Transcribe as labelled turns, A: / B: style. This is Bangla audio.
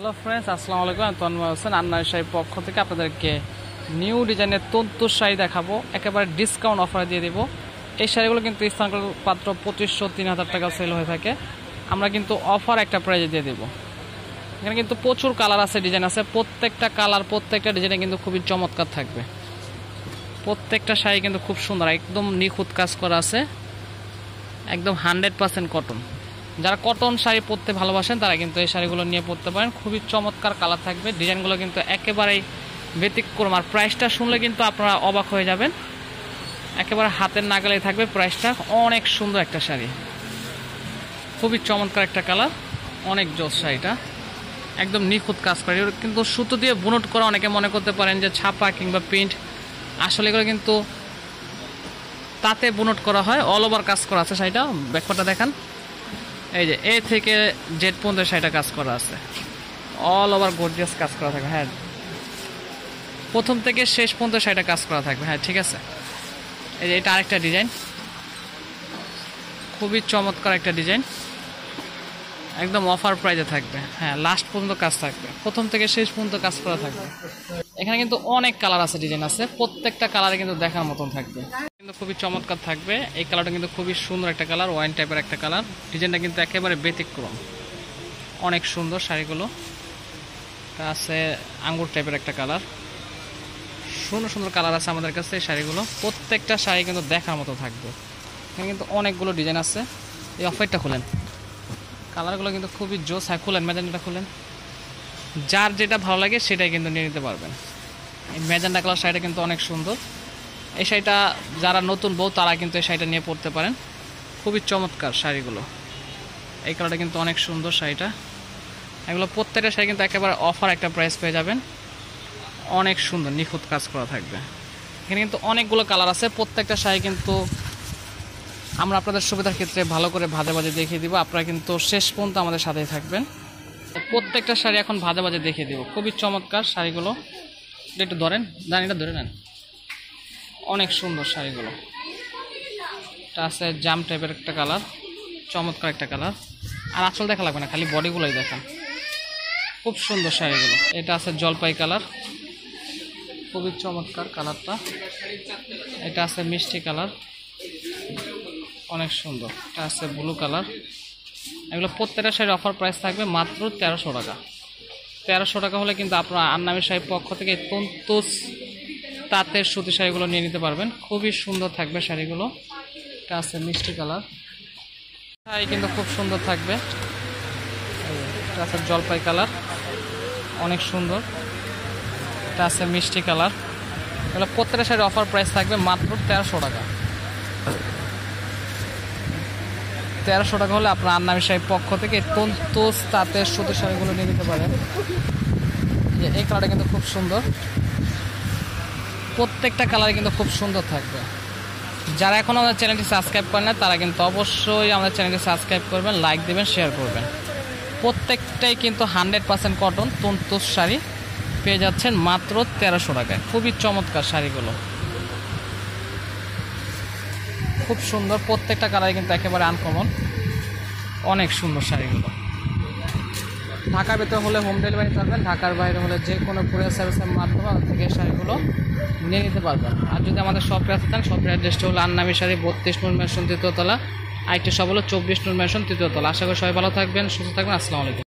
A: হ্যালো ফ্রেন্ডস, আসসালামু আলাইকুম। আমি তন্ময় হোসেন আন্নার শাড়ির পক্ষ থেকে আপনাদেরকে নিউ ডিজাইনের তন্তুর শাড়ি দেখাবো, একেবারে ডিসকাউন্ট অফার দিয়ে দেবো। এই শাড়িগুলো কিন্তু স্থানীয় মাত্র 2500-3000 টাকা সেল হয়ে থাকে। আমরা কিন্তু অফার একটা প্রাইজে দিয়ে দেবো। এখানে কিন্তু প্রচুর কালার আছে, ডিজাইন আছে। প্রত্যেকটা কালার, প্রত্যেকটা ডিজাইনে কিন্তু খুবই চমৎকার থাকবে। প্রত্যেকটা শাড়ি কিন্তু খুব সুন্দর, একদম নিখুঁত কাজ করা আছে, একদম 100% কটন। যারা কটন শাড়ি পরতে ভালোবাসেন তারা কিন্তু এই শাড়িগুলো নিয়ে পরতে পারেন। খুবই চমৎকার কালার থাকবে, ডিজাইনগুলো কিন্তু একেবারেই ব্যতিক্রম। আর প্রাইসটা শুনলে কিন্তু আপনারা অবাক হয়ে যাবেন, একেবারে হাতের নাগালেই থাকবে প্রাইসটা। অনেক সুন্দর একটা শাড়ি, খুবই চমৎকার একটা কালার, অনেক জোস শাড়িটা, একদম নিখুঁত কাজ করে। কিন্তু সুতো দিয়ে বুনট করা, অনেকে মনে করতে পারেন যে ছাপা কিংবা প্রিন্ট, আসলে এগুলো কিন্তু তাতে বুনট করা হয়, অল ওভার কাজ করা আছে। শাড়িটা ব্যাকপার্টটা দেখান, এই যে এ থেকে জেড পর্যন্ত শাড়িটা কাজ করা আছে, অল ওভার গর্জিয়াস কাজ করা থাকবে। হ্যাঁ, প্রথম থেকে শেষ পর্যন্ত শাড়িটা কাজ করা থাকবে। হ্যাঁ, ঠিক আছে। এই যে এটা আরেকটা ডিজাইন, খুবই চমৎকার একটা ডিজাইন, একদম অফার প্রাইজে থাকবে। হ্যাঁ, লাস্ট পর্যন্ত কাজ থাকবে, প্রথম থেকে শেষ পর্যন্ত কাজ করা থাকবে। এখানে কিন্তু অনেক কালার আছে, ডিজাইন আছে, প্রত্যেকটা কালারে কিন্তু দেখার মতন থাকবে, কিন্তু খুবই চমৎকার থাকবে। এই কালারটা কিন্তু খুবই সুন্দর একটা কালার, ওয়াইন টাইপের একটা কালার। ডিজাইনটা কিন্তু একেবারে ব্যতিক্রম, অনেক সুন্দর শাড়িগুলো। আছে আঙ্গুর টাইপের একটা কালার, সুন্দর সুন্দর কালার আছে আমাদের কাছে এই শাড়িগুলো। প্রত্যেকটা শাড়ি কিন্তু দেখার মতো থাকবে। এখানে কিন্তু অনেকগুলো ডিজাইন আছে। এই অফারটা খুলেন, কালারগুলো কিন্তু খুবই জোস। হ্যাঁ, খুলেন, ম্যাজেন্ডাটা খুলেন, যার যেটা ভালো লাগে সেটাই কিন্তু নিয়ে নিতে পারবেন। এই ম্যাজেন্ডা কালার শাড়িটা কিন্তু অনেক সুন্দর। এই শাড়িটা যারা নতুন বউ তারা কিন্তু এই শাড়িটা নিয়ে পরতে পারেন, খুবই চমৎকার শাড়িগুলো। এই কালারটা কিন্তু অনেক সুন্দর শাড়িটা। এগুলো প্রত্যেকটা শাড়ি কিন্তু একেবারে অফার একটা প্রাইস পেয়ে যাবেন, অনেক সুন্দর নিখুঁত কাজ করা থাকবে। এখানে কিন্তু অনেকগুলো কালার আছে। প্রত্যেকটা শাড়ি কিন্তু আমরা আপনাদের সুবিধার ক্ষেত্রে ভালো করে ভাজে ভাজে দেখিয়ে দিব। আপনারা কিন্তু শেষ পর্যন্ত আমাদের সাথেই থাকবেন। প্রত্যেকটা শাড়ি এখন ভাজে ভাজে দেখিয়ে দিব, খুবই চমৎকার শাড়িগুলো। একটু ধরেন, দাঁড়িয়ে ধরে নেন, অনেক সুন্দর শাড়িগুলো। এটা আছে জাম টাইপের একটা কালার, চমৎকার একটা কালার। আর আঁচল দেখা লাগবে না, খালি বডিগুলোই দেখান, খুব সুন্দর শাড়িগুলো। এটা আছে জলপাই কালার, খুবই চমৎকার কালারটা। এটা আছে মিষ্টি কালার, অনেক সুন্দর। এটা আছে ব্লু কালার। এগুলো প্রত্যেকটা শাড়ির অফার প্রাইস থাকবে মাত্র 1300 টাকা। 1300 টাকা হলে কিন্তু আপনারা আন্নামি শাড়ির পক্ষ থেকে তন্তুস তাঁতের সুতি শাড়িগুলো নিয়ে নিতে পারবেন, খুবই সুন্দর থাকবে শাড়িগুলো। এটা আছে মিষ্টি কালার, শাড়ি কিন্তু খুব সুন্দর থাকবে। এটা আছে জলপাই কালার, অনেক সুন্দর। এটা আছে মিষ্টি কালার। এগুলো প্রত্যেকটা শাড়ির অফার প্রাইস থাকবে মাত্র 1300 টাকা। 1300 টাকা হলে আপনার আন্নামি শাড়ির পক্ষ থেকে তন্তুস তাঁতের সুতি শাড়িগুলো নিয়ে নিতে পারেন। এই কালারটা কিন্তু খুব সুন্দর, প্রত্যেকটা কালার কিন্তু খুব সুন্দর থাকবে। যারা এখন আমাদের চ্যানেলটি সাবস্ক্রাইব করেন না তারা কিন্তু অবশ্যই আমাদের চ্যানেলটি সাবস্ক্রাইব করবেন, লাইক দেবেন, শেয়ার করবেন। প্রত্যেকটাই কিন্তু 100% কটন তন্তুস শাড়ি পেয়ে যাচ্ছেন মাত্র 1300 টাকায়। খুবই চমৎকার শাড়িগুলো, খুব সুন্দর। প্রত্যেকটা কালার কিন্তু একেবারে আনকমন, অনেক সুন্দর শাড়িগুলো। ঢাকার ভেতরে হলে হোম ডেলিভারি পাবেন, ঢাকার বাইরে হলে যে কোনো কুরিয়ার সার্ভিসের মাধ্যমে আমাদের থেকে শাড়িগুলো নিয়ে নিতে পারবেন। আর যদি আমাদের শপে আসতে চান, শপের অ্যাড্রেসটা হলো আন্নামি শাড়ি, 32 নূর ম্যানশন 3য় তলা। আরেকটি শপ হলো 24 নূর ম্যানশন 3য় তলা। আশা করি সবাই ভালো থাকবেন, সুস্থ থাকবেন। আসসালামু আলাইকুম।